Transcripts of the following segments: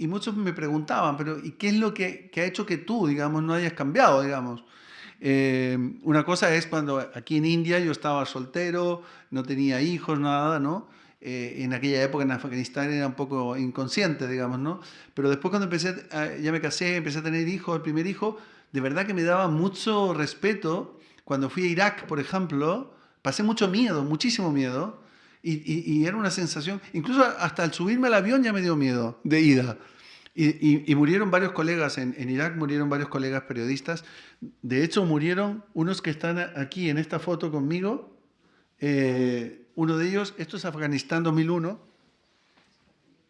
y muchos me preguntaban, pero ¿y qué es lo que ha hecho que tú, digamos, no hayas cambiado, digamos? Una cosa es cuando aquí en India yo estaba soltero, no tenía hijos, nada, ¿no? En aquella época en Afganistán era un poco inconsciente, digamos, ¿no? Pero después cuando ya me casé, empecé a tener hijos, el primer hijo, de verdad que me daba mucho respeto. Cuando fui a Irak, por ejemplo, pasé mucho miedo, muchísimo miedo, y era una sensación, incluso hasta al subirme al avión ya me dio miedo de ida. Y murieron varios colegas, en Irak murieron varios colegas periodistas. De hecho, murieron unos que están aquí en esta foto conmigo. Uno de ellos, esto es Afganistán 2001.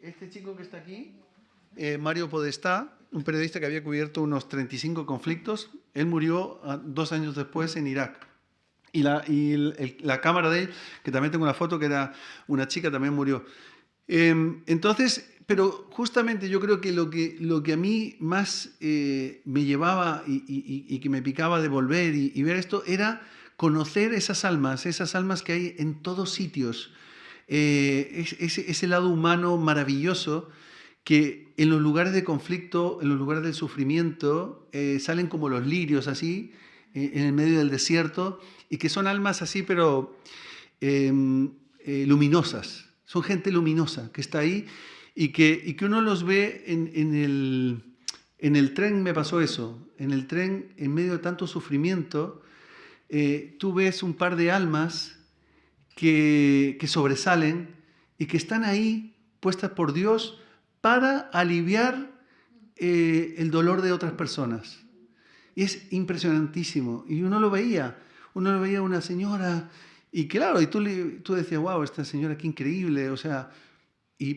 Este chico que está aquí, Mario Podestá, un periodista que había cubierto unos 35 conflictos, él murió 2 años después en Irak. La cámara de él, que también tengo una foto, que era una chica, también murió. Entonces, pero justamente yo creo que lo que a mí más me llevaba y que me picaba de volver y ver esto era conocer esas almas que hay en todos sitios. Ese lado humano maravilloso que en los lugares de conflicto, en los lugares del sufrimiento, salen como los lirios así, en el medio del desierto, y que son almas así, pero luminosas. Son gente luminosa que está ahí y que uno los ve en el tren. Me pasó eso. En el tren, en medio de tanto sufrimiento, tú ves un par de almas que sobresalen y que están ahí puestas por Dios para aliviar el dolor de otras personas. Y es impresionantísimo. Y uno lo veía una señora, y claro, y tú decías, wow, esta señora qué increíble, o sea,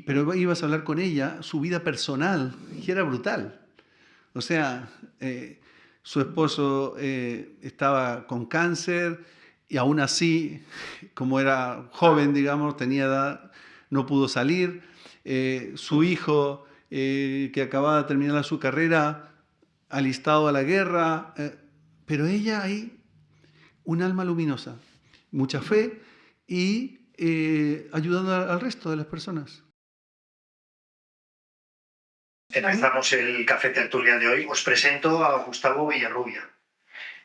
pero ibas a hablar con ella, su vida personal, y era brutal. O sea, su esposo estaba con cáncer y aún así, como era joven, digamos, tenía edad, no pudo salir. Su hijo, que acababa de terminar su carrera, alistado a la guerra, pero ella ahí, un alma luminosa, mucha fe y ayudando al resto de las personas. Empezamos el café tertulia de hoy. Os presento a Gustavo Villarrubia.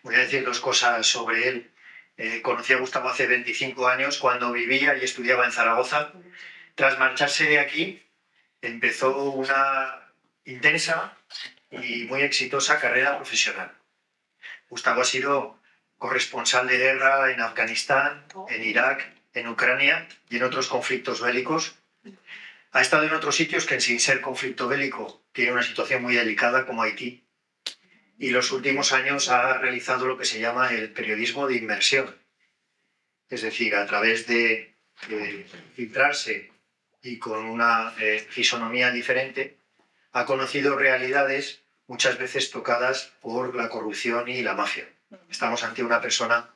Voy a decir dos cosas sobre él. Conocí a Gustavo hace 25 años cuando vivía y estudiaba en Zaragoza. Tras marcharse de aquí, empezó una intensa y muy exitosa carrera profesional. Gustavo ha sido corresponsal de guerra en Afganistán, en Irak, en Ucrania y en otros conflictos bélicos. Ha estado en otros sitios que, sin ser conflicto bélico, tiene una situación muy delicada, como Haití. Y los últimos años ha realizado lo que se llama el periodismo de inmersión. Es decir, a través de filtrarse y con una fisonomía diferente, ha conocido realidades muchas veces tocadas por la corrupción y la mafia. Estamos ante una persona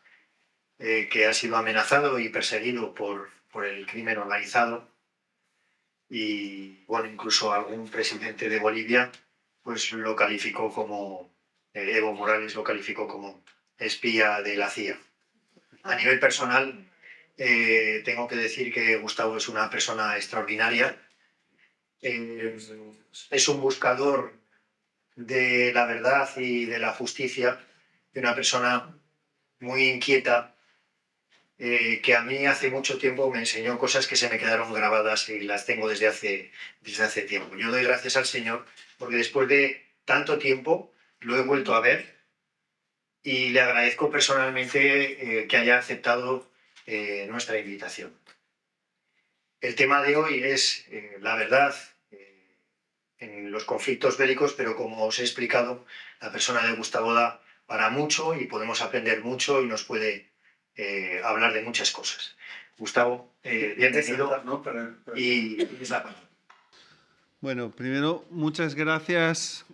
que ha sido amenazado y perseguido por el crimen organizado, y bueno, incluso algún presidente de Bolivia pues lo calificó como, Evo Morales lo calificó como espía de la CIA. A nivel personal, tengo que decir que Gustavo es una persona extraordinaria. Es un buscador de la verdad y de la justicia, de una persona muy inquieta, que a mí hace mucho tiempo me enseñó cosas que se me quedaron grabadas y las tengo desde hace tiempo. Yo doy gracias al Señor porque después de tanto tiempo lo he vuelto a ver y le agradezco personalmente que haya aceptado nuestra invitación. El tema de hoy es la verdad en los conflictos bélicos, pero como os he explicado, la persona de Gustavo da para mucho y podemos aprender mucho y nos puede hablar de muchas cosas. Gustavo, bienvenido. Y es la palabra. Bueno, primero, muchas gracias.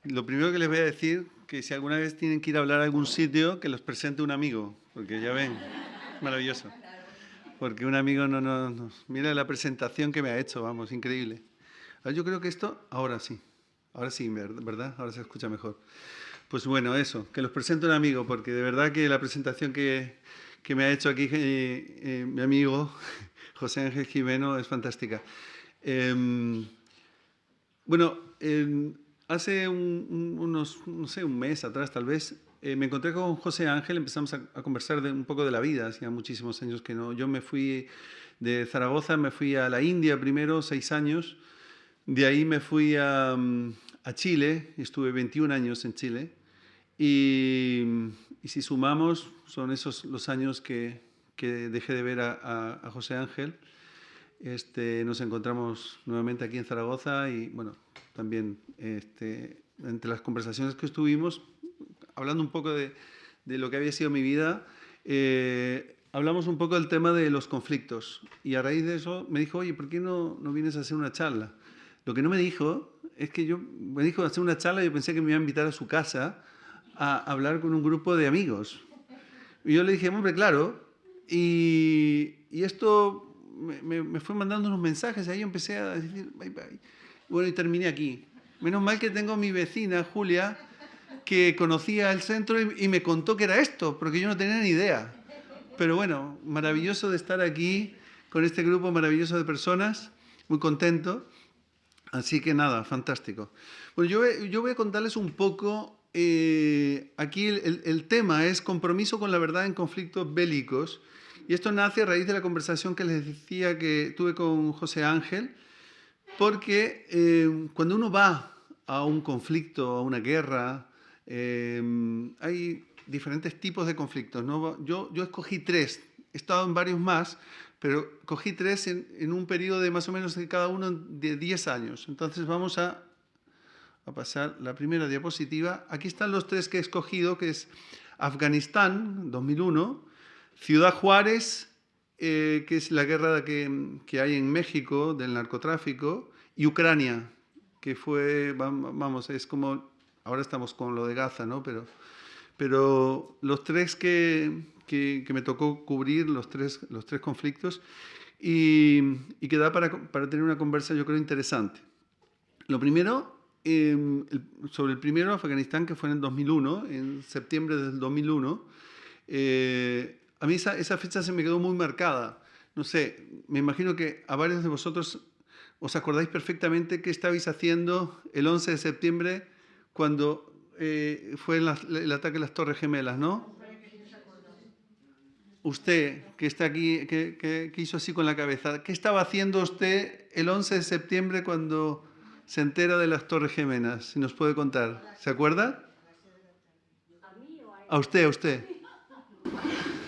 Lo primero que les voy a decir, que si alguna vez tienen que ir a hablar a algún sitio, que los presente un amigo, porque ya ven, maravilloso. Porque un amigo mira la presentación que me ha hecho, vamos, increíble. Yo creo que esto, ahora sí, ¿verdad? Ahora se escucha mejor. Pues bueno, eso, que los presente un amigo, porque de verdad que la presentación que me ha hecho aquí mi amigo José Ángel Jimeno es fantástica. Bueno, hace unos, no sé, un mes atrás tal vez, me encontré con José Ángel, empezamos a conversar un poco de la vida, hacía muchísimos años que no. Yo me fui de Zaragoza, me fui a la India primero, 6 años, de ahí me fui a Chile, estuve 21 años en Chile, y, y si sumamos, son esos los años que dejé de ver a José Ángel. Nos encontramos nuevamente aquí en Zaragoza y, bueno, también entre las conversaciones que estuvimos, hablando un poco de lo que había sido mi vida, hablamos un poco del tema de los conflictos. Y a raíz de eso me dijo, oye, ¿por qué no vienes a hacer una charla? Lo que no me dijo es que me dijo hacer una charla y yo pensé que me iba a invitar a su casa a hablar con un grupo de amigos. Y yo le dije, hombre, claro. Y esto me fue mandando unos mensajes, ahí yo empecé a decir, bye, bye. Bueno, y terminé aquí. Menos mal que tengo a mi vecina, Julia, que conocía el centro y me contó que era esto, porque yo no tenía ni idea. Pero bueno, maravilloso de estar aquí con este grupo maravilloso de personas, muy contento. Así que nada, fantástico. Bueno, yo voy a contarles un poco, aquí el tema es compromiso con la verdad en conflictos bélicos, y esto nace a raíz de la conversación que les decía que tuve con José Ángel, porque cuando uno va a un conflicto, a una guerra, hay diferentes tipos de conflictos, ¿no? Yo escogí 3, he estado en varios más, pero cogí 3 en un periodo de más o menos de cada uno de 10 años. Entonces vamos a pasar la primera diapositiva. Aquí están los 3 que he escogido, que es Afganistán, 2001, Ciudad Juárez, que es la guerra que hay en México del narcotráfico, y Ucrania, que fue, vamos, es como, ahora estamos con lo de Gaza, ¿no? Pero los 3 que me tocó cubrir, los tres conflictos, y que da para tener una conversa, yo creo, interesante. Lo primero, sobre el primero, Afganistán, que fue en el 2001, en septiembre del 2001, a mí esa fecha se me quedó muy marcada. No sé, me imagino que a varios de vosotros os acordáis perfectamente qué estabais haciendo el 11 de septiembre cuando fue el ataque a las Torres Gemelas, ¿no? Usted, que está aquí, que hizo así con la cabeza, ¿qué estaba haciendo usted el 11 de septiembre cuando se entera de las Torres Gemelas? Si nos puede contar. ¿Se acuerda? A usted, a usted.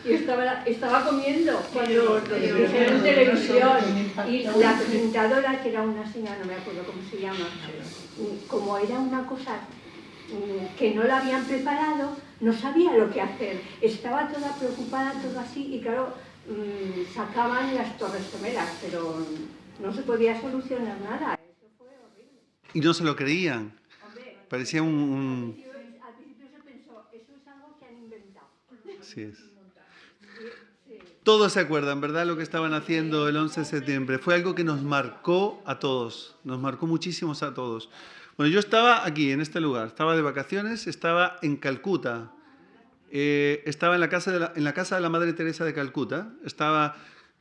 Yo estaba comiendo cuando lo dijeron en televisión y la presentadora, que era una señora, no me acuerdo cómo se llama, como era una cosa que no la habían preparado, no sabía lo que hacer. Estaba toda preocupada, todo así, y claro, sacaban las Torres Gemelas, pero no se podía solucionar nada. Eso fue horrible. Y no se lo creían. Hombre, Parecía al principio se pensó, eso es algo que han inventado. Así es. Sí. Todos se acuerdan, ¿verdad? Lo que estaban haciendo el 11 de septiembre. Fue algo que nos marcó a todos. Nos marcó muchísimos a todos. Bueno, yo estaba aquí, en este lugar. Estaba de vacaciones, estaba en Calcuta. Estaba en la casa de la Madre Teresa de Calcuta.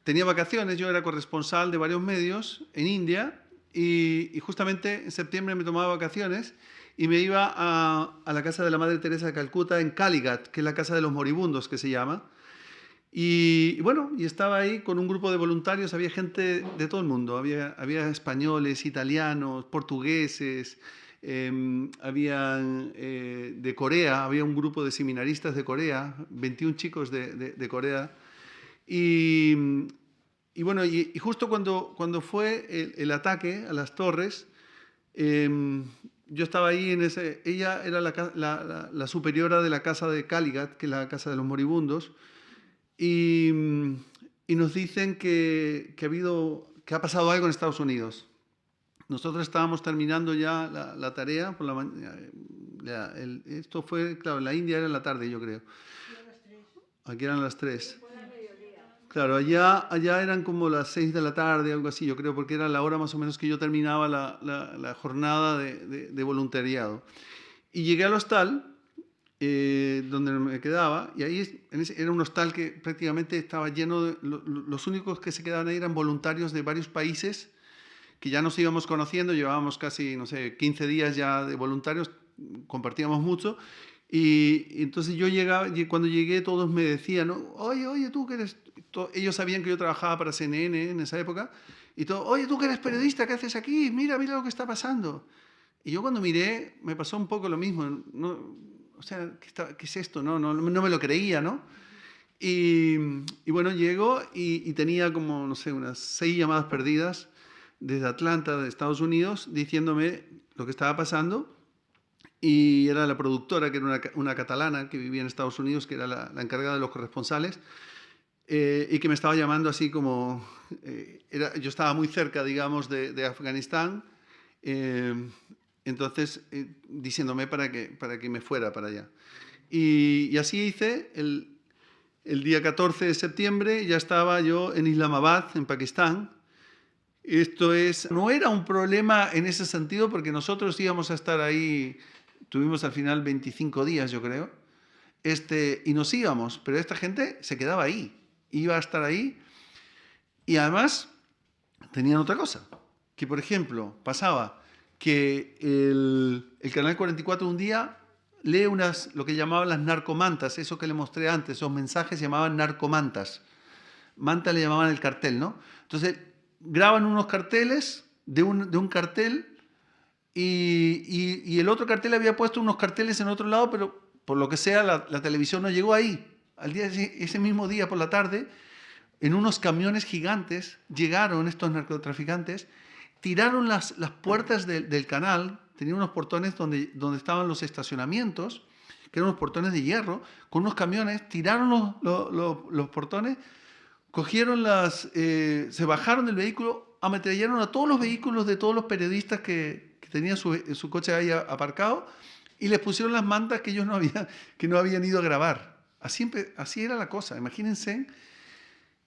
Tenía vacaciones, yo era corresponsal de varios medios en India y justamente en septiembre me tomaba vacaciones y me iba a la casa de la Madre Teresa de Calcuta en Kalighat, que es la casa de los moribundos que se llama. Y bueno, y estaba ahí con un grupo de voluntarios, había gente de todo el mundo, había españoles, italianos, portugueses, había de Corea, había un grupo de seminaristas de Corea, 21 chicos de Corea. Y, bueno, y justo cuando fue el ataque a las torres, yo estaba ahí ella era la superiora de la casa de Kalighat, que es la casa de los moribundos, y nos dicen que ha pasado algo en Estados Unidos. Nosotros estábamos terminando ya la tarea por la mañana. Esto fue, claro, en la India era en la tarde, yo creo. Aquí eran las 3. Claro, allá eran como las 6 de la tarde, algo así, yo creo, porque era la hora más o menos que yo terminaba la jornada de voluntariado. Y llegué al hostal, donde me quedaba, y ahí era un hostal que prácticamente estaba lleno de... Los únicos que se quedaban ahí eran voluntarios de varios países que ya nos íbamos conociendo, llevábamos casi, no sé, 15 días ya de voluntarios, compartíamos mucho. Y entonces yo llegaba, y cuando llegué todos me decían, ¿no? Oye, tú que eres... Ellos sabían que yo trabajaba para CNN en esa época. Y todo, oye, tú que eres periodista, ¿qué haces aquí? Mira lo que está pasando. Y yo cuando miré, me pasó un poco lo mismo. No, o sea, ¿qué es esto? No me lo creía, ¿no? Y bueno, llego y tenía como, no sé, unas 6 llamadas perdidas desde Atlanta, de Estados Unidos, diciéndome lo que estaba pasando. Y era la productora, que era una catalana que vivía en Estados Unidos, que era la encargada de los corresponsales, y que me estaba llamando así como... yo estaba muy cerca, digamos, de Afganistán, entonces diciéndome para que me fuera para allá. Y así hice. El día 14 de septiembre ya estaba yo en Islamabad, en Pakistán. No era un problema en ese sentido, porque nosotros íbamos a estar ahí, tuvimos al final 25 días, yo creo, y nos íbamos, pero esta gente se quedaba ahí, iba a estar ahí. Y además tenían otra cosa, que por ejemplo pasaba que el Canal 44 un día lee lo que llamaban las narcomantas, eso que le mostré antes, esos mensajes se llamaban narcomantas. Manta le llamaban el cartel, ¿no? Entonces graban unos carteles de un cartel, y el otro cartel había puesto unos carteles en otro lado, pero por lo que sea la televisión no llegó ahí. Ese mismo día por la tarde, en unos camiones gigantes, llegaron estos narcotraficantes, tiraron las puertas del canal, tenían unos portones donde estaban los estacionamientos, que eran unos portones de hierro, con unos camiones, tiraron los portones, cogieron se bajaron del vehículo, ametrallaron a todos los vehículos de todos los periodistas que tenían su coche ahí aparcado, y les pusieron las mantas que ellos no habían ido a grabar. Así era la cosa. Imagínense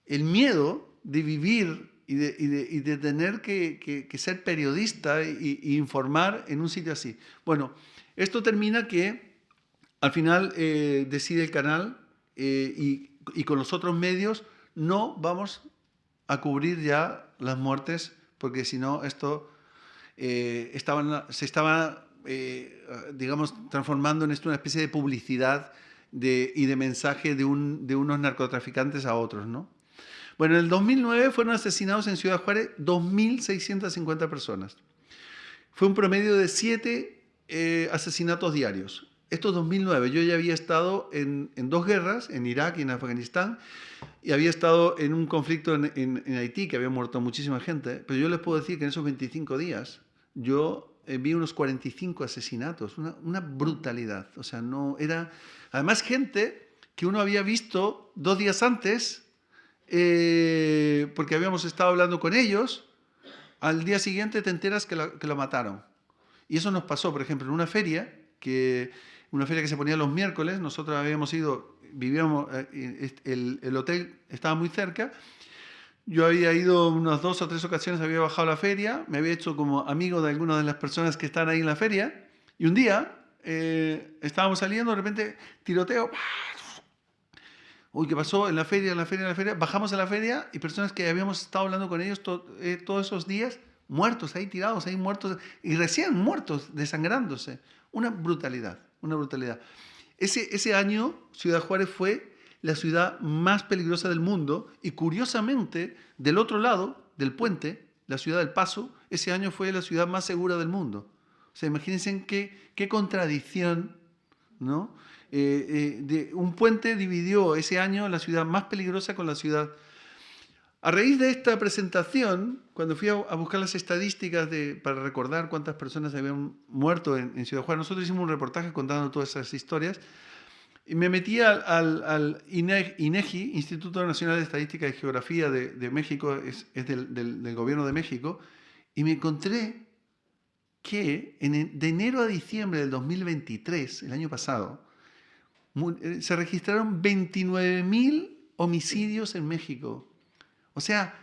el miedo de vivir y de tener que ser periodista y informar en un sitio así. Bueno, esto termina que al final decide el canal, y con los otros medios no vamos a cubrir ya las muertes, porque si no esto se estaba digamos, transformando en esto una especie de publicidad y de mensaje de unos narcotraficantes a otros, ¿no? Bueno, en el 2009 fueron asesinados en Ciudad Juárez 2.650 personas. Fue un promedio de 7 asesinatos diarios. Esto es 2009. Yo ya había estado en 2 guerras, en Irak y en Afganistán, y había estado en un conflicto en Haití, que había muerto muchísima gente, pero yo les puedo decir que en esos 25 días yo vi unos 45 asesinatos, una brutalidad. O sea, no era... Además, gente que uno había visto 2 días antes, porque habíamos estado hablando con ellos, al día siguiente te enteras que lo mataron. Y eso nos pasó, por ejemplo, en una feria que se ponía los miércoles. Nosotros habíamos ido, vivíamos, el hotel estaba muy cerca. Yo había ido unas 2 o 3 ocasiones, había bajado a la feria, me había hecho como amigo de algunas de las personas que están ahí en la feria, y un día estábamos saliendo, de repente tiroteo. Uy, ¿qué pasó? En la feria. Bajamos a la feria y personas que habíamos estado hablando con ellos todos esos días, muertos, ahí tirados, ahí muertos, y recién muertos, desangrándose. Una brutalidad. Ese año, Ciudad Juárez fue la ciudad más peligrosa del mundo, y curiosamente, del otro lado del puente, la ciudad del Paso, ese año fue la ciudad más segura del mundo. O sea, imagínense qué contradicción, ¿no? Un puente dividió ese año la ciudad más peligrosa con la ciudad. A raíz de esta presentación, cuando fui a buscar las estadísticas para recordar cuántas personas habían muerto en Ciudad Juárez, nosotros hicimos un reportaje contando todas esas historias, y me metí al INEGI, Instituto Nacional de Estadística y Geografía de México, es del gobierno de México, y me encontré que de enero a diciembre del 2023, el año pasado, se registraron 29.000 homicidios en México. O sea,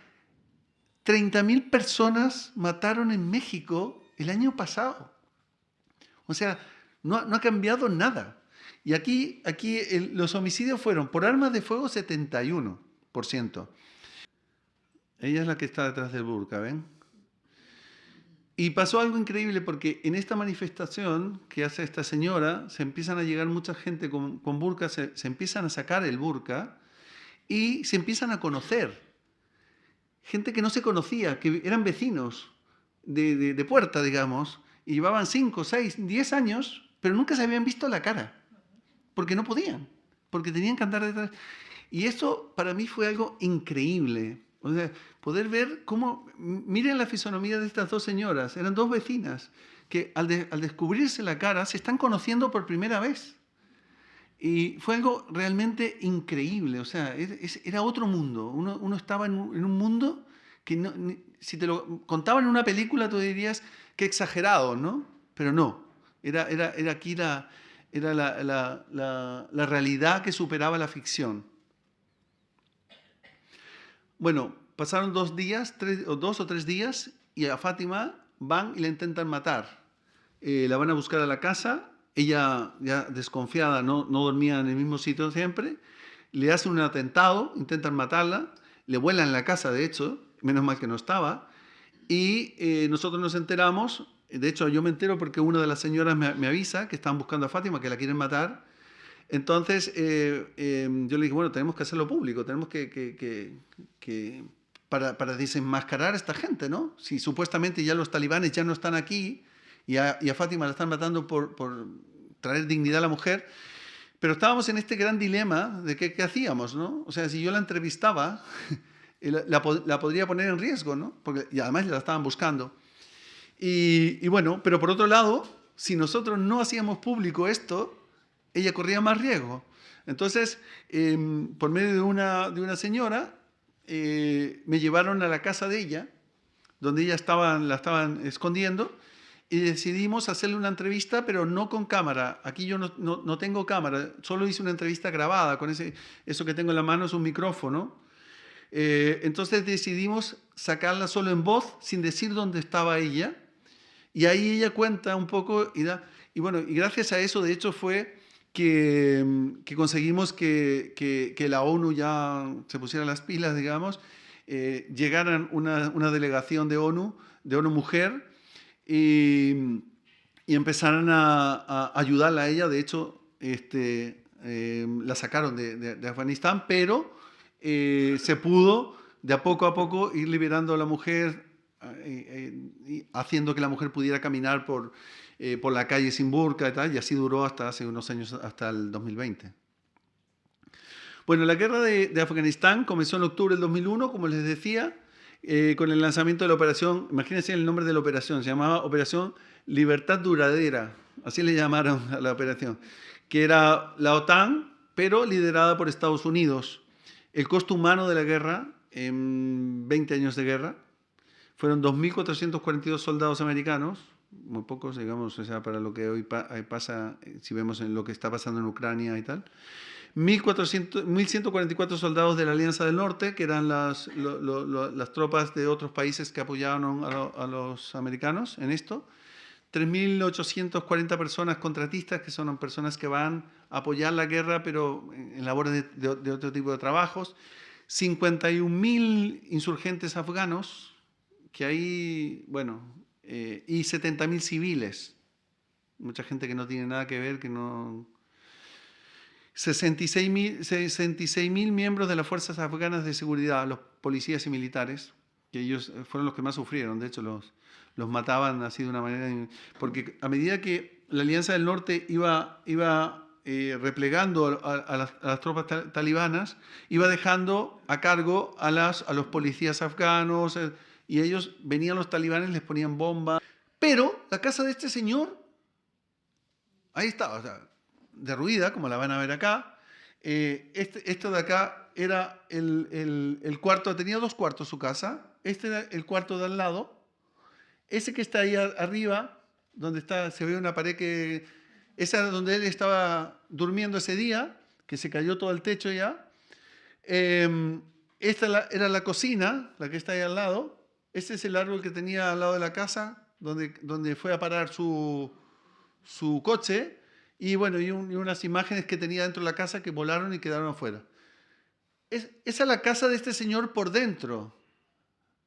30.000 personas mataron en México el año pasado. O sea, no ha cambiado nada. Y aquí los homicidios fueron por armas de fuego 71%. Ella es la que está detrás del burka, ¿ven? Y pasó algo increíble porque en esta manifestación que hace esta señora, se empiezan a llegar mucha gente con burka, se empiezan a sacar el burka y se empiezan a conocer. Gente que no se conocía, que eran vecinos de puerta, digamos, y llevaban 5, 6, 10 años, pero nunca se habían visto la cara, porque no podían, porque tenían que andar detrás. Y eso para mí fue algo increíble. O sea, poder ver cómo, miren la fisonomía de estas dos señoras, eran dos vecinas, que al descubrirse la cara se están conociendo por primera vez. Y fue algo realmente increíble, o sea, era otro mundo. Uno estaba en un mundo que si te lo contaban en una película tú dirías que exagerado, ¿no? Pero no, era aquí era la realidad que superaba la ficción. Bueno, pasaron 2 días, 2 o 3 días, y a Fátima van y la intentan matar. La van a buscar a la casa, ella ya desconfiada, no dormía en el mismo sitio siempre, le hacen un atentado, intentan matarla, le vuelan la casa, de hecho, menos mal que no estaba, y nosotros nos enteramos, de hecho yo me entero porque una de las señoras me avisa que están buscando a Fátima, que la quieren matar. Entonces yo le dije, bueno, tenemos que hacerlo público, tenemos para desenmascarar a esta gente, ¿no? Si supuestamente ya los talibanes ya no están aquí y a Fátima la están matando por traer dignidad a la mujer, pero estábamos en este gran dilema de qué hacíamos, ¿no? O sea, si yo la entrevistaba, la podría poner en riesgo, ¿no? Porque, y además la estaban buscando. Y bueno, pero por otro lado, si nosotros no hacíamos público esto, ella corría más riesgo. Entonces, por medio de una señora, me llevaron a la casa de ella, donde ella la estaban escondiendo, y decidimos hacerle una entrevista, pero no con cámara. Aquí yo no tengo cámara, solo hice una entrevista grabada, con eso que tengo en la mano es un micrófono. Entonces decidimos sacarla solo en voz, sin decir dónde estaba ella, y ahí ella cuenta un poco, y bueno, y gracias a eso, de hecho, fue que conseguimos que la ONU ya se pusiera las pilas, digamos, llegaran una delegación de ONU Mujer, y empezaran a ayudarla a ella. De hecho, la sacaron de Afganistán, pero se pudo de a poco ir liberando a la mujer, haciendo que la mujer pudiera caminar por la calle sin burka y tal, y así duró hasta hace unos años, hasta el 2020. Bueno, la guerra de Afganistán comenzó en octubre del 2001, como les decía, con el lanzamiento de la operación, imagínense el nombre de la operación, se llamaba Operación Libertad Duradera, así le llamaron a la operación, que era la OTAN, pero liderada por Estados Unidos. El costo humano de la guerra, en 20 años de guerra, fueron 2.442 soldados americanos, muy pocos, digamos, o sea, para lo que hoy pasa, si vemos en lo que está pasando en Ucrania y tal. 1.144 soldados de la Alianza del Norte, que eran las tropas de otros países que apoyaban a los americanos en esto. 3.840 personas contratistas, que son personas que van a apoyar la guerra, pero en labores de otro tipo de trabajos. 51.000 insurgentes afganos, que ahí, bueno, y 70.000 civiles. Mucha gente que no tiene nada que ver, que no... 66.000 miembros de las fuerzas afganas de seguridad, los policías y militares, que ellos fueron los que más sufrieron. De hecho, los mataban así de una manera... Porque a medida que la Alianza del Norte iba replegando a las tropas talibanas, iba dejando a cargo a los policías afganos, y ellos venían los talibanes, les ponían bombas. Pero la casa de este señor, ahí estaba, o sea, derruida, como la van a ver acá. Esto de acá era el cuarto, tenía 2 cuartos su casa. Este era el cuarto de al lado. Ese que está ahí arriba, donde se ve una pared que... Esa era donde él estaba durmiendo ese día, que se cayó todo el techo ya. Esta era la cocina, la que está ahí al lado. Este es el árbol que tenía al lado de la casa, donde fue a parar su coche. Y bueno, y unas imágenes que tenía dentro de la casa que volaron y quedaron afuera. Esa es la casa de este señor por dentro.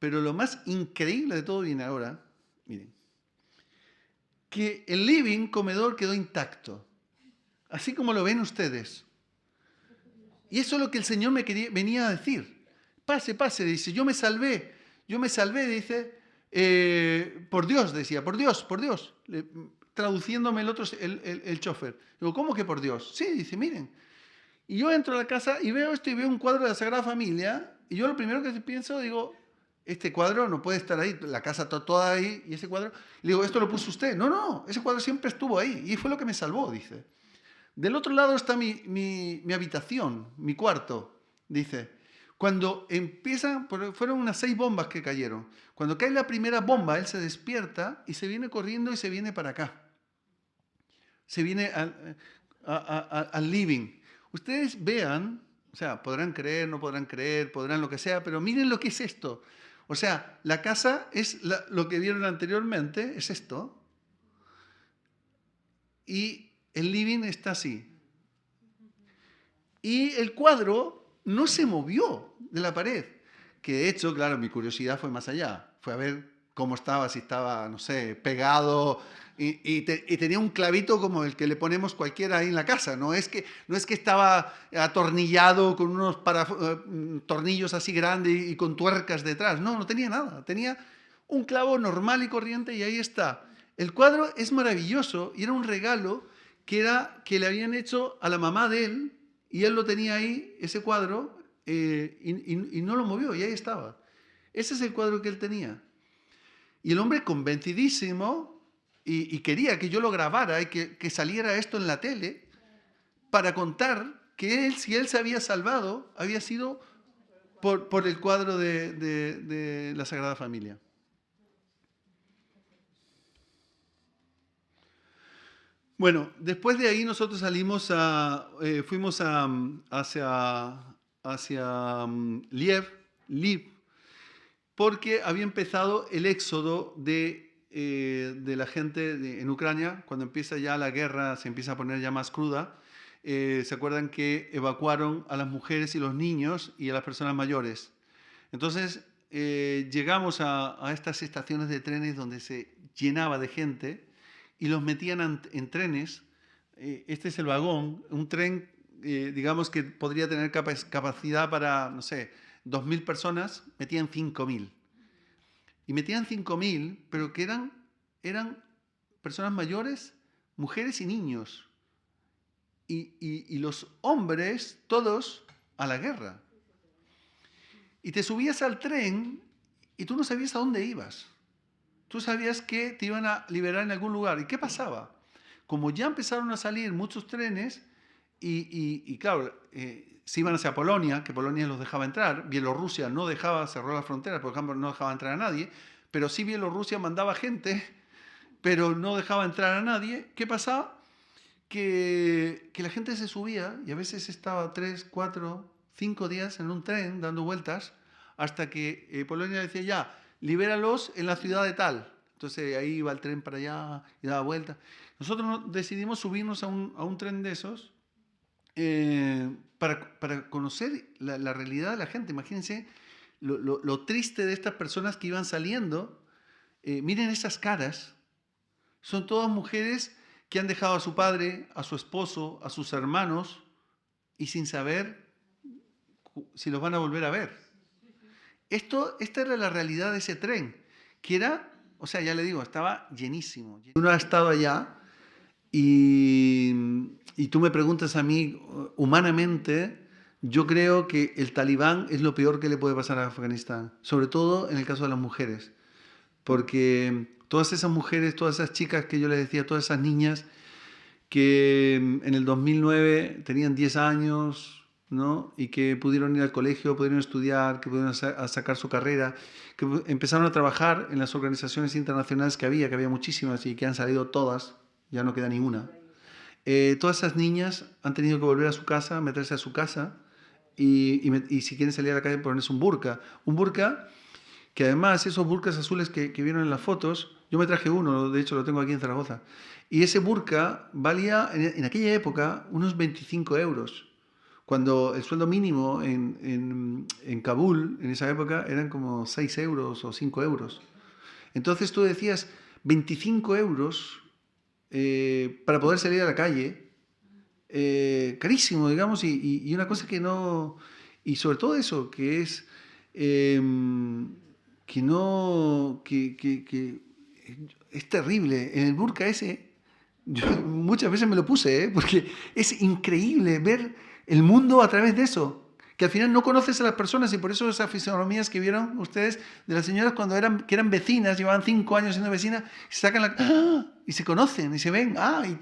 Pero lo más increíble de todo viene ahora. Miren. que el living, comedor, quedó intacto. Así como lo ven ustedes. Y eso es lo que el Señor venía a decir. Pase, pase, dice, yo me salvé, dice, por Dios, decía, por Dios, traduciéndome el chofer. Digo, ¿cómo que por Dios? Sí, dice, miren. Y yo entro a la casa y veo esto y veo un cuadro de la Sagrada Familia, y yo lo primero que pienso, digo, este cuadro no puede estar ahí, la casa toda ahí, y ese cuadro, le digo, ¿esto lo puso usted? No, no, ese cuadro siempre estuvo ahí, y fue lo que me salvó, dice. Del otro lado está mi habitación, mi cuarto, dice. Cuando empiezan, fueron unas 6 bombas que cayeron. Cuando cae la primera bomba, él se despierta y se viene corriendo y se viene para acá. Se viene al living. Ustedes vean, o sea, podrán creer, no podrán creer, podrán lo que sea, pero miren lo que es esto. O sea, la casa es lo que vieron anteriormente, es esto. Y el living está así. Y el cuadro no se movió de la pared. Que de hecho, claro, mi curiosidad fue más allá. Fue a ver cómo estaba, si estaba, no sé, pegado. Y tenía un clavito como el que le ponemos cualquiera ahí en la casa. No es que estaba atornillado con unos tornillos así grandes y con tuercas detrás. No, no tenía nada. Tenía un clavo normal y corriente y ahí está. El cuadro es maravilloso y era un regalo que le habían hecho a la mamá de él, y él lo tenía ahí, ese cuadro, y no lo movió, y ahí estaba. Ese es el cuadro que él tenía. Y el hombre convencidísimo, y quería que yo lo grabara y que saliera esto en la tele, para contar que él, si él se había salvado, había sido por el cuadro de la Sagrada Familia. Bueno, después de ahí nosotros salimos fuimos hacia Lviv, porque había empezado el éxodo de la gente en Ucrania. Cuando empieza ya la guerra, se empieza a poner ya más cruda. ¿Se acuerdan que evacuaron a las mujeres y los niños y a las personas mayores? Entonces llegamos a estas estaciones de trenes donde se llenaba de gente, y los metían en trenes. Este es el vagón, un tren, digamos que podría tener capacidad para, no sé, 2.000 personas, metían 5.000. Y metían 5.000, pero que eran personas mayores, mujeres y niños. Y los hombres, todos, a la guerra. Y te subías al tren y tú no sabías a dónde ibas. Tú sabías que te iban a liberar en algún lugar. ¿Y qué pasaba? Como ya empezaron a salir muchos trenes, y claro, se iban hacia Polonia, que Polonia los dejaba entrar. Bielorrusia no dejaba, cerró las fronteras, por ejemplo, no dejaba entrar a nadie, pero sí Bielorrusia mandaba gente, pero no dejaba entrar a nadie. ¿Qué pasaba? Que la gente se subía y a veces estaba 3, 4, 5 días en un tren dando vueltas, hasta que Polonia decía, ya, libéralos en la ciudad de tal. Entonces ahí iba el tren para allá y daba vueltas. Nosotros decidimos subirnos a un tren de esos para conocer la realidad de la gente. Imagínense lo triste de estas personas que iban saliendo. Miren esas caras. Son todas mujeres que han dejado a su padre, a su esposo, a sus hermanos, y sin saber si los van a volver a ver. Esta era la realidad de ese tren, que era, o sea, ya le digo, estaba llenísimo. Uno ha estado allá y tú me preguntas a mí, humanamente, yo creo que el talibán es lo peor que le puede pasar a Afganistán, sobre todo en el caso de las mujeres, porque todas esas mujeres, todas esas chicas que yo les decía, todas esas niñas que en el 2009 tenían 10 años, ¿no? Y que pudieron ir al colegio, pudieron estudiar, que pudieron sacar su carrera, que empezaron a trabajar en las organizaciones internacionales que había muchísimas y que han salido todas, ya no queda ninguna. Todas esas niñas han tenido que volver a su casa, meterse a su casa y si quieren salir a la calle ponerse un burka. Un burka que además esos burkas azules que vieron en las fotos, yo me traje uno, de hecho lo tengo aquí en Zaragoza, y ese burka valía en aquella época unos 25 euros, cuando el sueldo mínimo en Kabul en esa época eran como 6 euros o 5 euros. Entonces tú decías, 25 euros para poder salir a la calle, carísimo, digamos, y una cosa que no... Y sobre todo eso, que es que no... que es terrible. En el burka ese, yo muchas veces me lo puse, porque es increíble ver el mundo a través de eso. Que al final no conoces a las personas y por eso esas fisonomías que vieron ustedes de las señoras cuando eran vecinas, llevaban 5 años siendo vecinas, se sacan ¡ah! Y se conocen y se ven,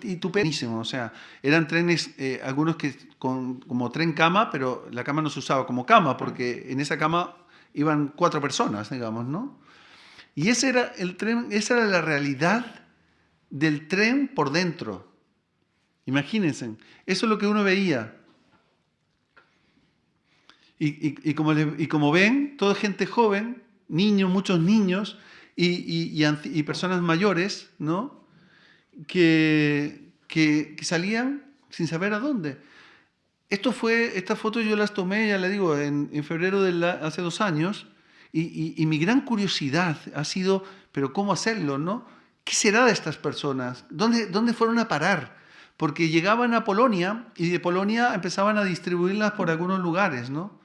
y tu buenísimo. O sea, eran trenes, algunos que como tren cama, pero la cama no se usaba como cama, porque en esa cama iban 4 personas, digamos, ¿no? Y ese era el tren, esa era la realidad del tren por dentro. Imagínense, eso es lo que uno veía. Y como ven, toda gente joven, niños, muchos niños y personas mayores, ¿no? Que salían sin saber a dónde. Estas fotos yo las tomé, ya le digo, en febrero hace 2 años, y mi gran curiosidad ha sido, pero ¿cómo hacerlo, no? ¿Qué será de estas personas? ¿Dónde fueron a parar? Porque llegaban a Polonia y de Polonia empezaban a distribuirlas por algunos lugares, ¿no?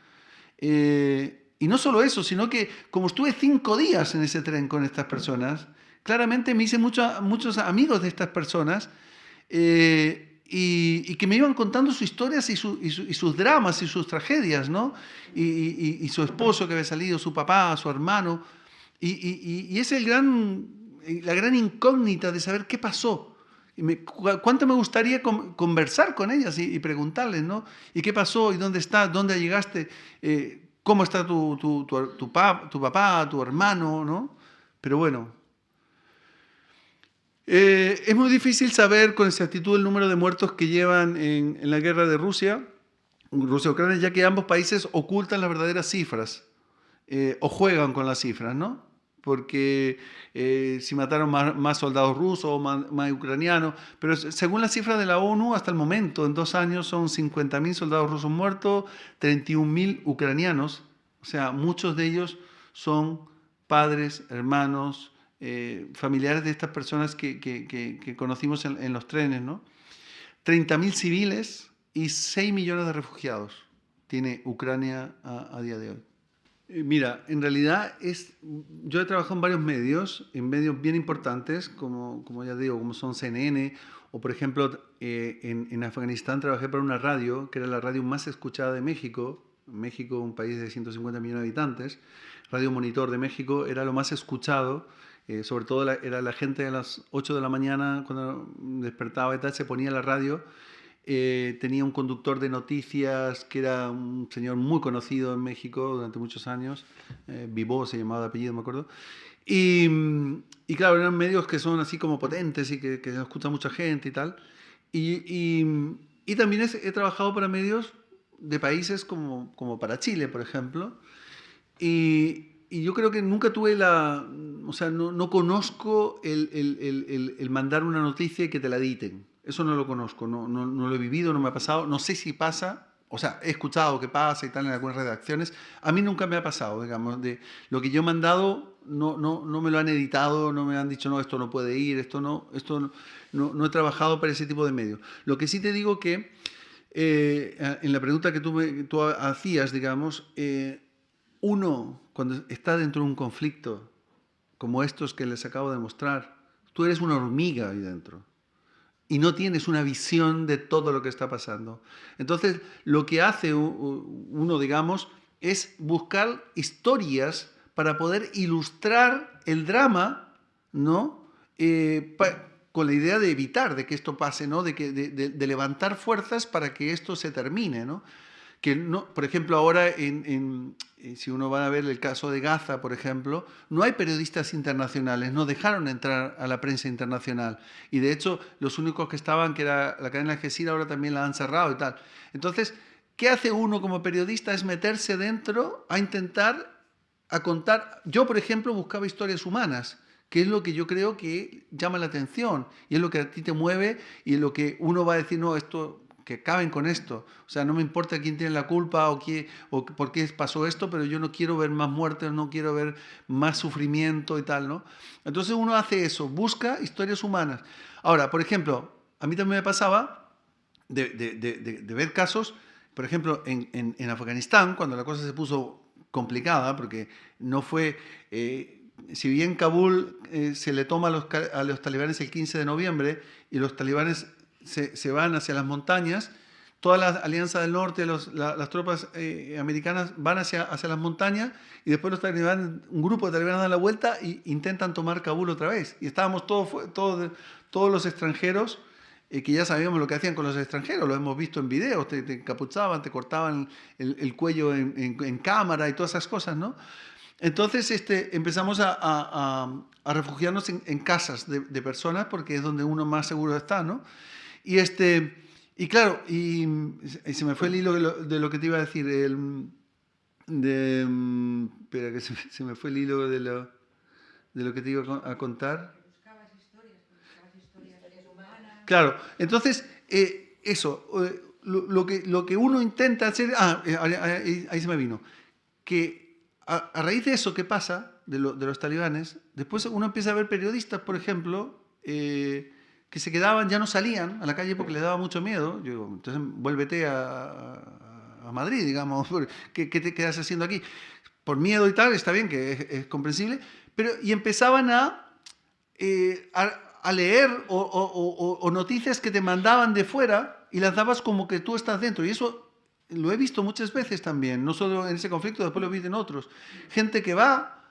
Y no solo eso, sino que como estuve 5 días en ese tren con estas personas, claramente me hice muchos amigos de estas personas y que me iban contando sus historias y sus dramas y sus tragedias, ¿no? Y su esposo que había salido, su papá, su hermano. Y es la gran incógnita de saber qué pasó. ¿Cuánto me gustaría conversar con ellas y preguntarles, ¿no? ¿Y qué pasó? ¿Y dónde estás? ¿Dónde llegaste? ¿Cómo está tu papá, tu hermano, ¿no? Pero bueno, es muy difícil saber con exactitud el número de muertos que llevan en la guerra de Rusia-Ucrania, ya que ambos países ocultan las verdaderas cifras o juegan con las cifras, ¿no? Porque si mataron más soldados rusos o más ucranianos, pero según las cifras de la ONU, hasta el momento, en 2 años, son 50.000 soldados rusos muertos, 31.000 ucranianos, o sea, muchos de ellos son padres, hermanos, familiares de estas personas que conocimos en los trenes, ¿no? 30.000 civiles y 6 millones de refugiados tiene Ucrania a día de hoy. Mira, en realidad yo he trabajado en medios bien importantes, como ya digo, como son CNN, o por ejemplo, en Afganistán trabajé para una radio, que era la radio más escuchada de México, un país de 150 millones de habitantes, Radio Monitor de México, era lo más escuchado, sobre todo era la gente a las 8 de la mañana, cuando despertaba y tal, se ponía la radio. Tenía un conductor de noticias que era un señor muy conocido en México durante muchos años, Vivó se llamaba de apellido, me acuerdo. Y claro, eran medios que son así como potentes y que escucha mucha gente y tal. Y también he trabajado para medios de países como para Chile, por ejemplo. Y yo creo que nunca tuve o sea, no conozco el mandar una noticia y que te la editen. Eso no lo conozco, no lo he vivido, no me ha pasado, no sé si pasa, o sea, he escuchado que pasa y tal en algunas redacciones, a mí nunca me ha pasado, digamos, de lo que yo he mandado no me lo han editado, no me han dicho, no, esto no puede ir, no he trabajado para ese tipo de medios. Lo que sí te digo que, en la pregunta que tú hacías, digamos, uno, cuando está dentro de un conflicto, como estos que les acabo de mostrar, tú eres una hormiga ahí dentro. Y no tienes una visión de todo lo que está pasando. Entonces, lo que hace uno, digamos, es buscar historias para poder ilustrar el drama, ¿no? Con la idea de evitar de que esto pase, ¿no? De levantar fuerzas para que esto se termine, ¿no? Que no, por ejemplo, ahora si uno va a ver el caso de Gaza, por ejemplo, no hay periodistas internacionales, no dejaron entrar a la prensa internacional. Y de hecho, los únicos que estaban, que era la cadena Al Jazeera, ahora también la han cerrado y tal. Entonces, ¿qué hace uno como periodista? Es meterse dentro a intentar contar. Yo, por ejemplo, buscaba historias humanas, que es lo que yo creo que llama la atención y es lo que a ti te mueve y es lo que uno va a decir, no, esto que acaben con esto. O sea, no me importa quién tiene la culpa o por qué pasó esto, pero yo no quiero ver más muertes, no quiero ver más sufrimiento y tal, ¿no? Entonces uno hace eso, busca historias humanas. Ahora, por ejemplo, a mí también me pasaba de ver casos, por ejemplo, en Afganistán, cuando la cosa se puso complicada, porque no fue... si bien Kabul se le toma a los talibanes el 15 de noviembre y los talibanes se van hacia las montañas, toda la Alianza del Norte, las tropas americanas van hacia las montañas y después los talibanes, un grupo de talibanes dan la vuelta e intentan tomar Kabul otra vez. Y estábamos todos los extranjeros, que ya sabíamos lo que hacían con los extranjeros, lo hemos visto en videos, te encapuchaban, te cortaban el cuello en cámara y todas esas cosas, ¿no? Entonces empezamos a refugiarnos en casas de personas porque es donde uno más seguro está, ¿no? Y claro, y se me fue el hilo de lo que te iba a decir. Espera, que se me fue el hilo de lo que te iba a contar. Buscabas historias humanas. Claro, entonces, eso, lo que uno intenta hacer... ahí se me vino. Que a raíz de eso que pasa, de los talibanes, después uno empieza a ver periodistas, por ejemplo, que se quedaban, ya no salían a la calle porque les daba mucho miedo. Yo digo, entonces vuélvete a Madrid, digamos, ¿qué te quedas haciendo aquí? Por miedo y tal, está bien, que es comprensible, pero y empezaban a leer o noticias que te mandaban de fuera y las dabas como que tú estás dentro. Y eso lo he visto muchas veces también, no solo en ese conflicto, después lo he visto en otros. Gente que va,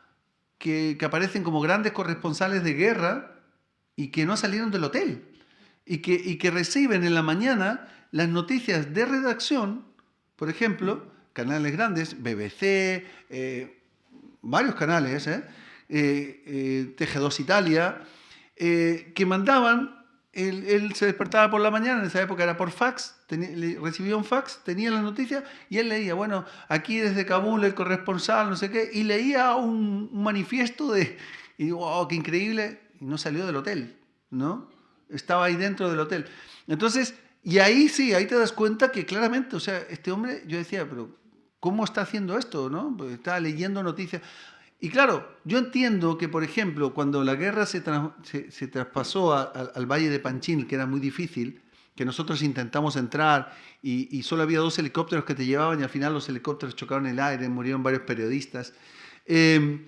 que aparecen como grandes corresponsales de guerra y que no salieron del hotel y que reciben en la mañana las noticias de redacción, por ejemplo, canales grandes, BBC, varios canales, TG2 Italia, que mandaban, él se despertaba por la mañana, en esa época era por fax, recibía un fax, tenía la noticia y él leía, bueno, aquí desde Kabul el corresponsal, no sé qué, y leía un manifiesto y digo, wow, qué increíble, y no salió del hotel, ¿no? Estaba ahí dentro del hotel. Entonces, y ahí sí, ahí te das cuenta que claramente, o sea, este hombre, yo decía, pero ¿cómo está haciendo esto, no? Pues está leyendo noticias. Y claro, yo entiendo que, por ejemplo, cuando la guerra se traspasó al Valle de Panchín, que era muy difícil, que nosotros intentamos entrar y solo había 2 helicópteros que te llevaban y al final los helicópteros chocaron en el aire, murieron varios periodistas, que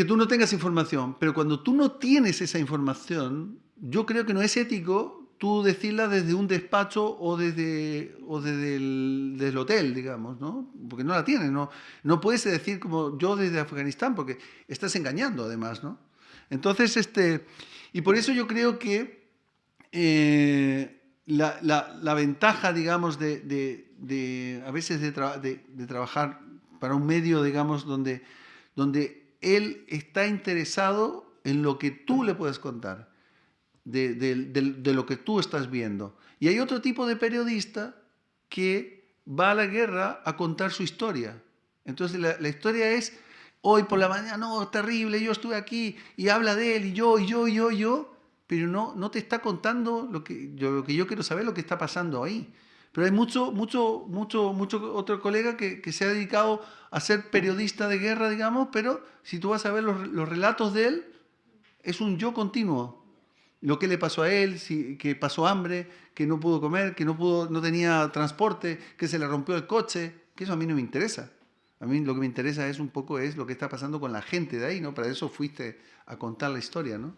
tú no tengas información, pero cuando tú no tienes esa información, yo creo que no es ético tú decirla desde un despacho o desde el hotel, digamos, ¿no? Porque no la tienes, no puedes decir como yo desde Afganistán, porque estás engañando además, ¿no? Entonces, y por eso yo creo que la ventaja, digamos, a veces de trabajar para un medio, digamos, donde él está interesado en lo que tú le puedes contar. De lo que tú estás viendo. Y hay otro tipo de periodista que va a la guerra a contar su historia. Entonces la historia es, hoy por la mañana, no, terrible, yo estuve aquí, y habla de él, y yo, pero no te está contando lo que yo quiero saber, lo que está pasando ahí. Pero hay mucho otro colega que se ha dedicado a ser periodista de guerra, digamos, pero si tú vas a ver los relatos de él, es un yo continuo. Lo que le pasó a él, que pasó hambre, que no pudo comer, que no tenía transporte, que se le rompió el coche, que eso a mí no me interesa. A mí lo que me interesa es un poco lo que está pasando con la gente de ahí, ¿no? Para eso fuiste a contar la historia, ¿no?